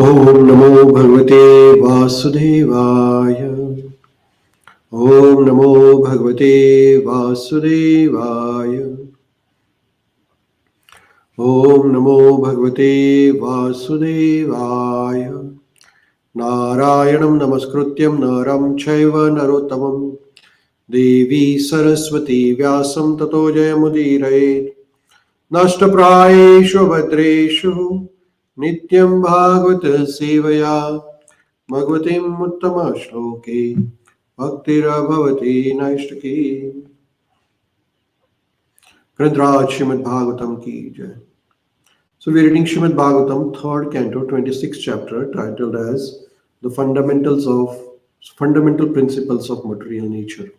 Om Namo Bhagavate Vasudevaya. Om Namo Bhagavate Vasudevaya. Om Namo Bhagavate Vasudevaya. Narayanam Namaskrutyam Naram Chaiva Narottamam Devi Saraswati Vyasam Tato Jayamudiraye Nashtaprayeshu Bhadreshu Nityam Bhagavata Sevaya Bhagavatim Uttama Shloke Bhaktira Bhavati Naishtaki. Grandraj Śrīmad-Bhāgavatam ki jai. So we are reading Śrīmad-Bhāgavatam, 3rd canto, 26th chapter, titled as The Fundamental Principles of Material Nature.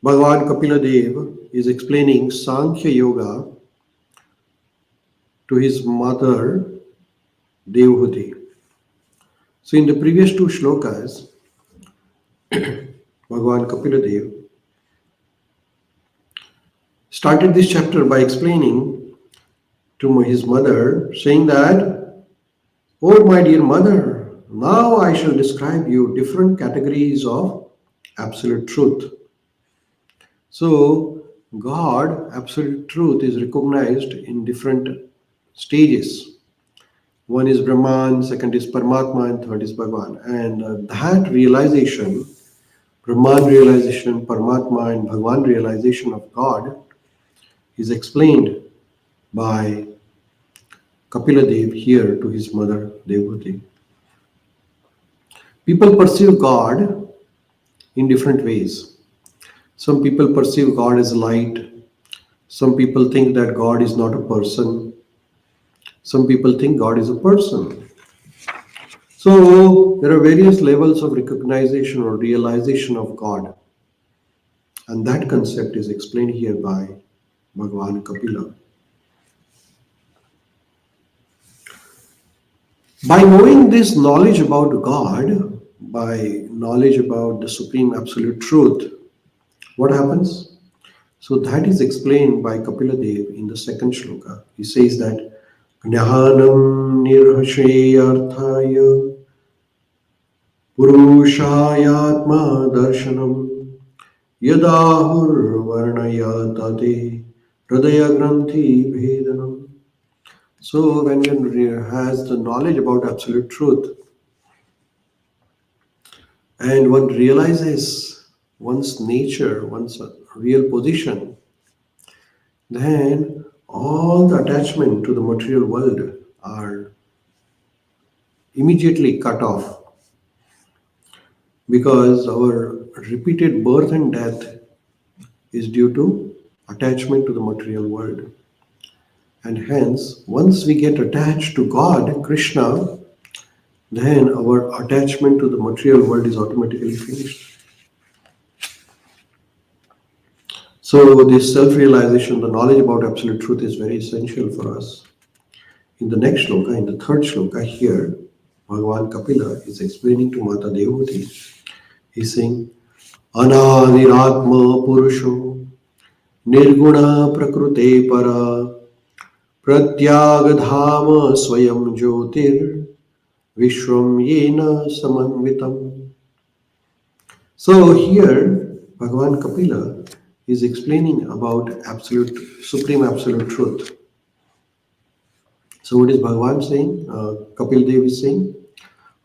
Bhagavan Kapila Dev is explaining Sankhya Yoga to his mother Devhuti. So in the previous two shlokas, Bhagavan Kapila Dev started this chapter by explaining to his mother, saying that, "Oh my dear mother, now I shall describe you different categories of absolute truth." So God, absolute truth, is recognized in different stages. One is Brahman, second is Paramatma, and third is Bhagavan. And that realization, Brahman realization, Paramatma, and Bhagavan realization of God, is explained by Kapila Dev here to his mother Devhuti. People perceive God in different ways. Some people perceive God as light. Some people think that God is not a person. Some people think God is a person. So there are various levels of recognition or realization of God. And that concept is explained here by Bhagavan Kapila. By knowing this knowledge about God, by knowledge about the Supreme Absolute Truth, what happens? So that is explained by Kapila Dev in the second shloka. He says that Jnanam nirhashayarthaya purushayatma darshanam yadahur varnayatate hridaya granthi bhedanam. So when one has the knowledge about absolute truth and one realizes one's nature, one's real position, then all the attachment to the material world are immediately cut off, because our repeated birth and death is due to attachment to the material world. And hence, once we get attached to God, Krishna, then our attachment to the material world is automatically finished. So this self-realization, the knowledge about absolute truth is very essential for us. In the next shloka, in the third shloka here, Bhagavan Kapila is explaining to Mata Devhuti. He's saying, Anadiratma Purusho Nirguna Prakrute Para Pratyagadhama Swayam Jyotir Vishwam Yena Samanvitam. So here, Bhagavan Kapila is explaining about Supreme Absolute Truth. So what is Bhagavan saying? Kapil Dev is saying,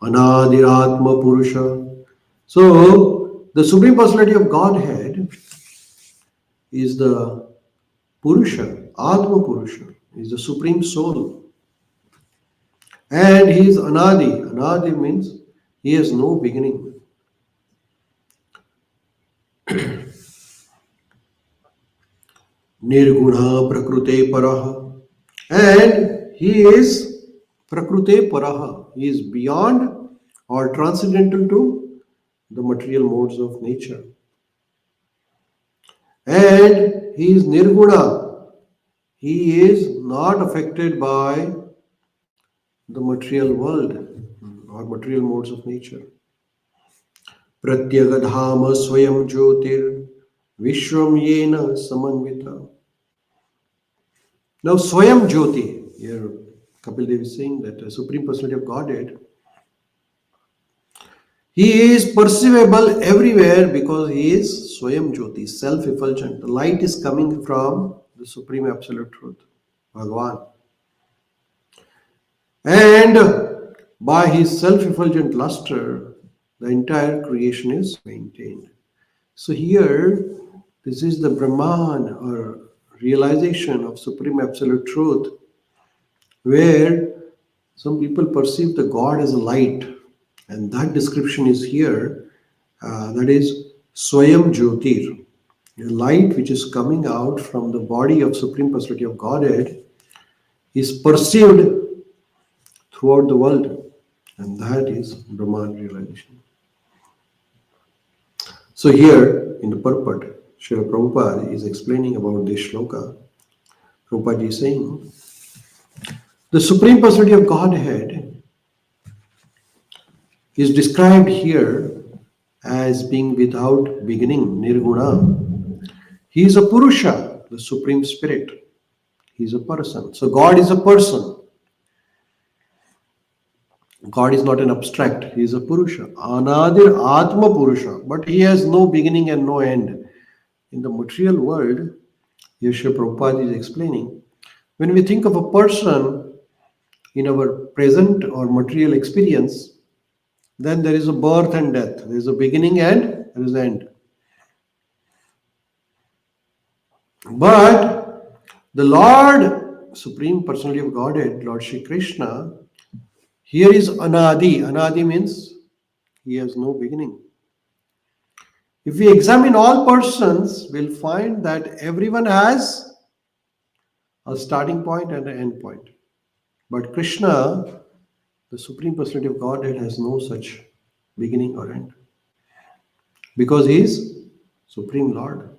Anadiratma Purusha. So the Supreme Personality of Godhead is the Purusha, Atma Purusha, is the Supreme Soul. And he is Anadi. Anadi means he has no beginning. Nirguna Prakrute Paraha. And he is Prakrute Paraha. He is beyond or transcendental to the material modes of nature. And he is Nirguna. He is not affected by the material world or material modes of nature. Pratyagadhama Swayam Jyotir Vishwam Yena Samanvita. Now Swayam Jyoti, here Kapil Dev is saying that the Supreme Personality of Godhead, He is perceivable everywhere because He is Swayam Jyoti, self-effulgent. The light is coming from the Supreme Absolute Truth, Bhagavan. And by His self-effulgent luster, the entire creation is maintained. So here, this is the Brahman or realization of Supreme Absolute Truth, where some people perceive the God as a light, and that description is here. That is Swayam Jyotir, a light which is coming out from the body of Supreme Personality of Godhead is perceived throughout the world, and that is Brahman realization. So here in the purport, Srila Prabhupada is explaining about this shloka. Prabhupada is saying, the Supreme Personality of Godhead is described here as being without beginning, nirguna. He is a Purusha, the Supreme Spirit. He is a person. So God is a person. God is not an abstract. He is a Purusha. Anadir Atma Purusha. But He has no beginning and no end. In the material world, Srila Prabhupada is explaining, when we think of a person in our present or material experience, then there is a birth and death. There is a beginning and there is an end. But the Lord, Supreme Personality of Godhead, Lord Shri Krishna, here is Anadi. Anadi means He has no beginning. If we examine all persons, we'll find that everyone has a starting point and an end point. But Krishna, the Supreme Personality of Godhead, has no such beginning or end, because He is Supreme Lord.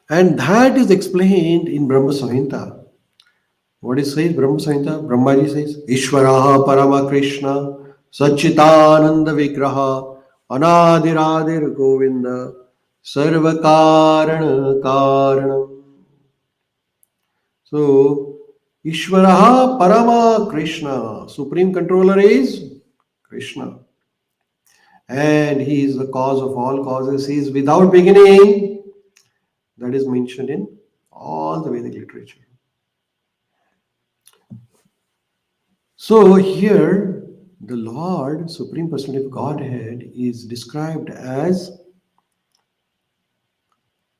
And that is explained in Brahma Samhita. What it says, Brahma Samhita? Brahmaji says, Ishvaraha Parama Krishna Sachitananda Vigraha Anadiradir Govinda Sarvakarana Karanam. So, Ishvaraha Parama Krishna, Supreme Controller is Krishna. And He is the cause of all causes. He is without beginning. That is mentioned in all the Vedic literature. So here, the Lord, Supreme Personality of Godhead, is described as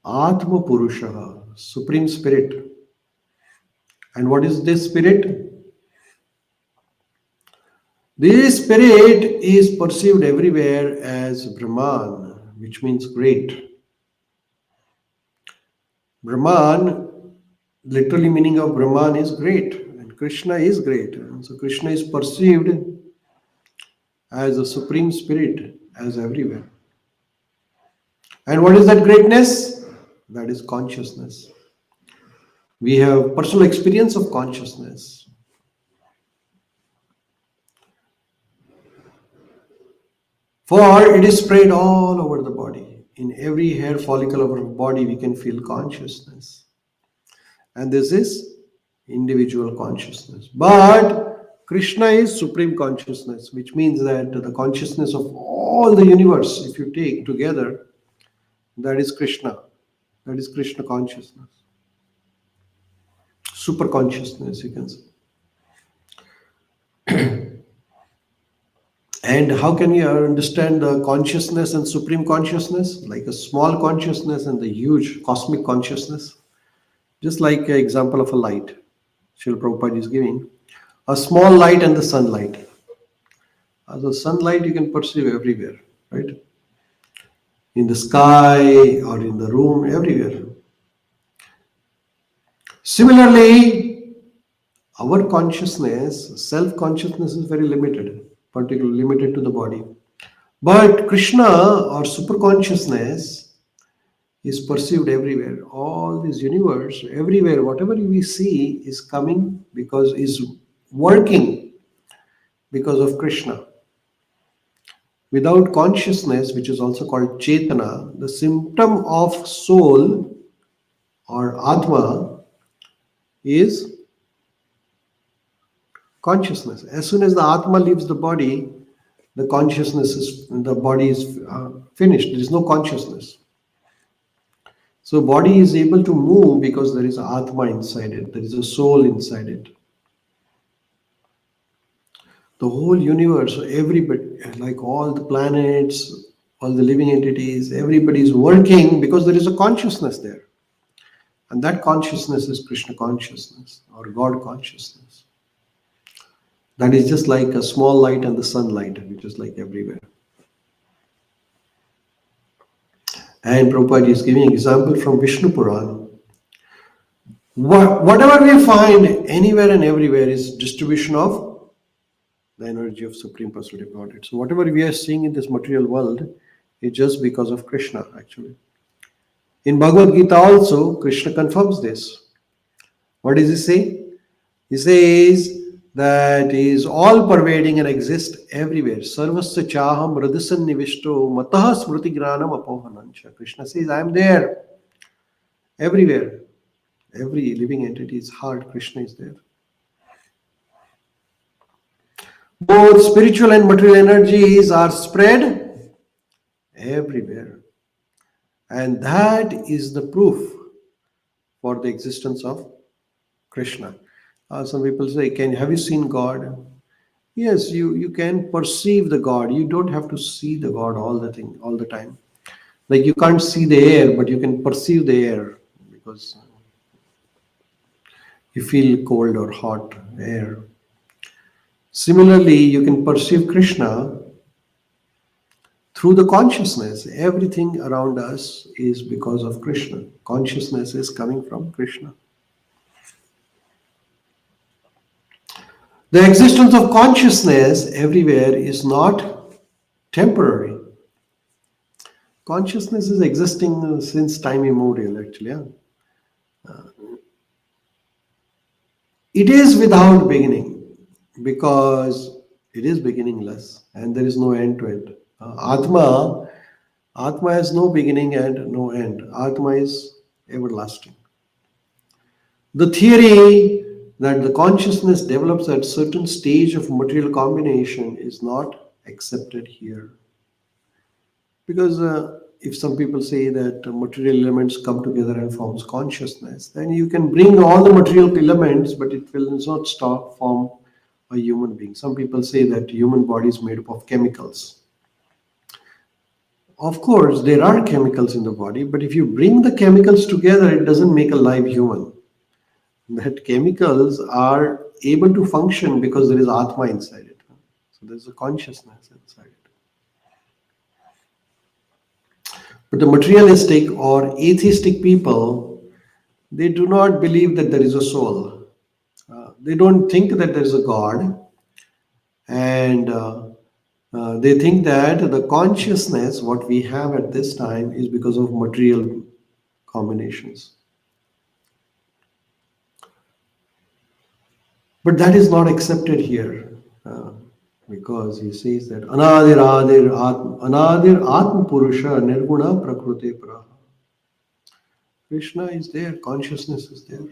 Atma Purusha, Supreme Spirit. And what is this spirit? This spirit is perceived everywhere as Brahman, which means great. Brahman, literally meaning of Brahman is great, and Krishna is great. So Krishna is perceived as a Supreme Spirit, as everywhere. And what is that greatness? That is consciousness. We have personal experience of consciousness. For it is spread all over the body. In every hair follicle of our body, we can feel consciousness. And this is individual consciousness. But Krishna is Supreme Consciousness, which means that the consciousness of all the universe, if you take together, that is Krishna. That is Krishna consciousness. Super consciousness, you can say. And how can you understand the consciousness and supreme consciousness? Like a small consciousness and the huge cosmic consciousness. Just like an example of a light, Srila Prabhupada is giving. A small light and the sunlight. The sunlight you can perceive everywhere, right? In the sky or in the room, everywhere. Similarly, our consciousness, self-consciousness is very limited, particularly limited to the body. But Krishna or super consciousness is perceived everywhere. All this universe, everywhere, whatever we see is coming because is working because of Krishna. Without consciousness, which is also called Chetana, the symptom of soul or Atma is consciousness. As soon as the Atma leaves the body, the body is finished. There is no consciousness. So body is able to move because there is Atma inside it. There is a soul inside it. The whole universe, everybody, like all the planets, all the living entities, everybody is working because there is a consciousness there. And that consciousness is Krishna consciousness or God consciousness. That is just like a small light and the sunlight, which is like everywhere. And Prabhupada is giving an example from Vishnu Puran. Whatever we find anywhere and everywhere is distribution of the energy of Supreme Personality of Godhead. So whatever we are seeing in this material world is just because of Krishna, actually. In Bhagavad Gita also, Krishna confirms this. What does he say? He says that he is all pervading and exists everywhere. Sarvasya chaham radasan nivishto matah smriti granam apohanancha. Krishna says, I am there everywhere. Every living entity's heart, Krishna is there. Both spiritual and material energies are spread everywhere. And that is the proof for the existence of Krishna. Some people say, have you seen God? Yes, you can perceive the God. You don't have to see the God all the time. Like you can't see the air, but you can perceive the air because you feel cold or hot air. Similarly, you can perceive Krishna through the consciousness. Everything around us is because of Krishna. Consciousness is coming from Krishna. The existence of consciousness everywhere is not temporary. Consciousness is existing since time immemorial, actually. It is without beginning because it is beginningless and there is no end to it. Atma has no beginning and no end. Atma is everlasting. The theory that the consciousness develops at certain stage of material combination is not accepted here. Because if some people say that material elements come together and forms consciousness, then you can bring all the material elements, but it will not form a human being. Some people say that human body is made up of chemicals. Of course, there are chemicals in the body, but if you bring the chemicals together, it doesn't make a live human. That chemicals are able to function because there is Atma inside it. So there's a consciousness inside it. But the materialistic or atheistic people, they do not believe that there is a soul. They don't think that there is a God. And they think that the consciousness, what we have at this time, is because of material combinations. But that is not accepted here because he says that Anadir Atma Purusha Nirguna Prakrute Praha. Krishna is there, consciousness is there.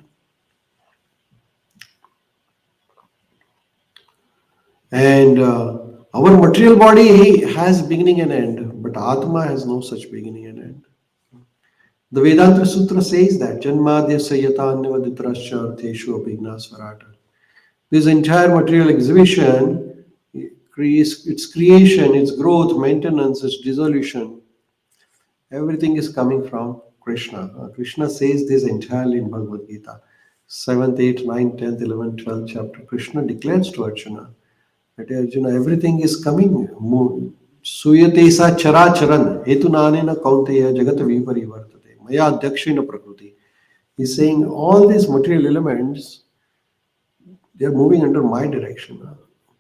And our material body has beginning and end, but Atma has no such beginning and end. The Vedanta Sutra says that Janmadya Sayatanyavaditrascha Artheshu Abhigna Swarata. This entire material exhibition, its creation, its growth, maintenance, its dissolution, everything is coming from Krishna. Krishna says this entirely in Bhagavad Gita. 7th, 8th, 9th, 10th, 11th, 12th chapter. Krishna declares to Arjuna that Arjuna, everything is coming. Suyate sa chara charan hetunanena kaunteya jagat viparivartate maya dakshina prakriti. He's saying all these material elements, they are moving under my direction.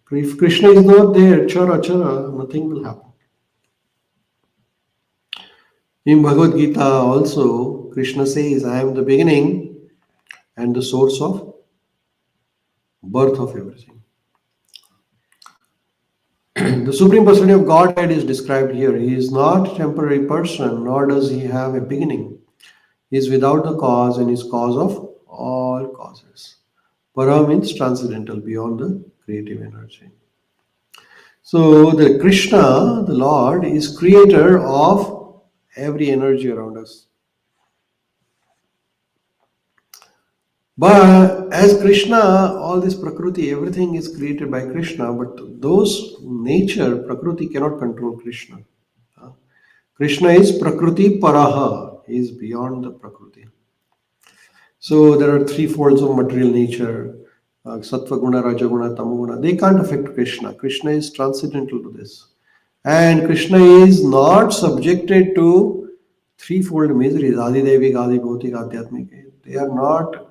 If Krishna is not there, chara, nothing will happen. In Bhagavad Gita also, Krishna says, I am the beginning and the source of birth of everything. The Supreme Personality of Godhead is described here. He is not a temporary person, nor does he have a beginning. He is without the cause and is cause of all causes. causes. Para means transcendental, beyond the creative energy. So the Krishna, the Lord, is creator of every energy around us. But as Krishna, all this Prakriti, everything is created by Krishna, but those nature, Prakriti cannot control Krishna. Krishna is Prakriti Paraha, he is beyond the Prakriti. So there are three folds of material nature, Sattva Guna, Rajaguna, Tamaguna. They can't affect Krishna. Krishna is transcendental to this. And Krishna is not subjected to threefold miseries, Adi Devik, Adi Bhautik, Adhyatmik. They are not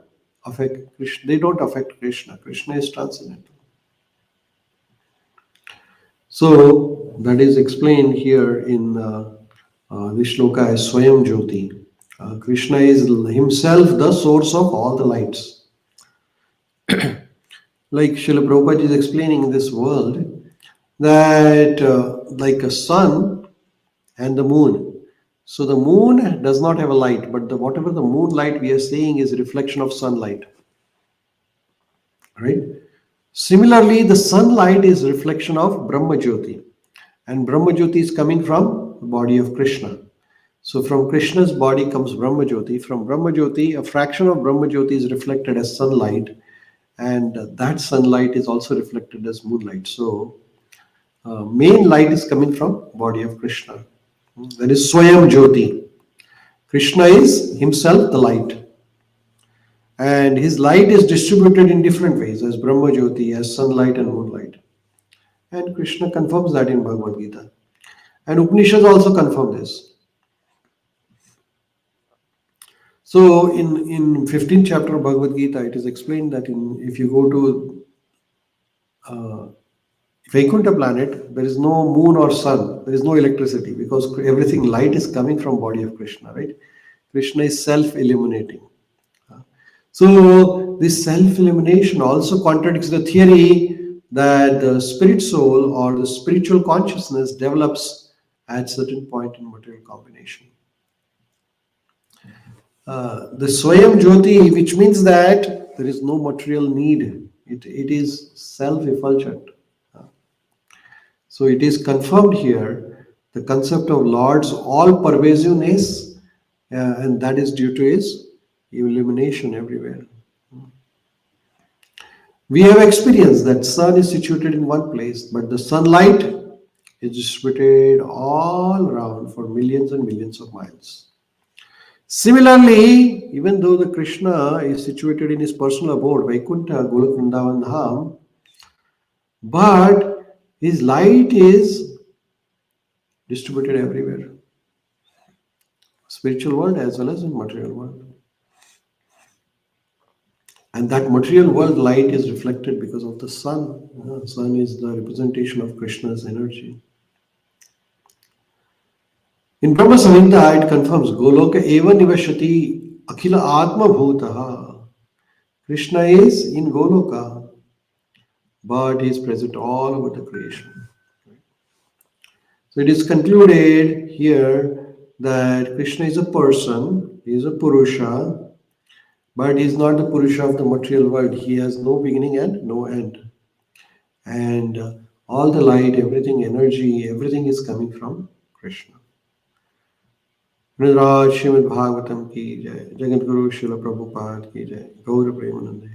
affect Krishna. They don't affect Krishna. Krishna is transcendental. So that is explained here in this shloka as Swayam Jyoti. Krishna is himself the source of all the lights. Like Srila Prabhupada is explaining in this world that like a sun and the moon. So the moon does not have a light, but whatever the moonlight we are seeing is a reflection of sunlight. Right? Similarly, the sunlight is a reflection of Brahma Jyoti. And Brahma Jyoti is coming from the body of Krishna. So from Krishna's body comes Brahma Jyoti. From Brahma Jyoti, a fraction of Brahma Jyoti is reflected as sunlight. And that sunlight is also reflected as moonlight. So main light is coming from body of Krishna. That is Swayam Jyoti. Krishna is himself the light. And his light is distributed in different ways as Brahma Jyoti, as sunlight and moonlight. And Krishna confirms that in Bhagavad Gita. And Upanishads also confirm this. So in 15th chapter of Bhagavad Gita, it is explained that if you go to Vaikuntha planet, there is no moon or sun, there is no electricity because everything light is coming from body of Krishna, right? Krishna is self-illuminating. So this self-illumination also contradicts the theory that the spirit soul or the spiritual consciousness develops at certain point in material combination. The Swayam Jyoti, which means that there is no material need. It is self-effulgent. So it is confirmed here, the concept of Lord's all-pervasiveness, and that is due to his illumination everywhere. We have experienced that sun is situated in one place, but the sunlight is distributed all around for millions and millions of miles. Similarly, even though the Krishna is situated in his personal abode, Vaikuntha, Golok Vrindavan Dham, but his light is distributed everywhere. Spiritual world as well as in material world. And that material world light is reflected because of the sun. Sun is the representation of Krishna's energy. In Brahma Samhita, it confirms Goloka eva nivashati akhila atma bhutaha. Krishna is in Goloka, but he is present all over the creation. So it is concluded here that Krishna is a person, he is a Purusha, but he is not the Purusha of the material world. He has no beginning and no end. And all the light, everything, energy, everything is coming from Krishna. Śrīmad-Bhāgavatam ki jai, Jagat Guru Srila Prabhupada ki jai, Gaura Premanande.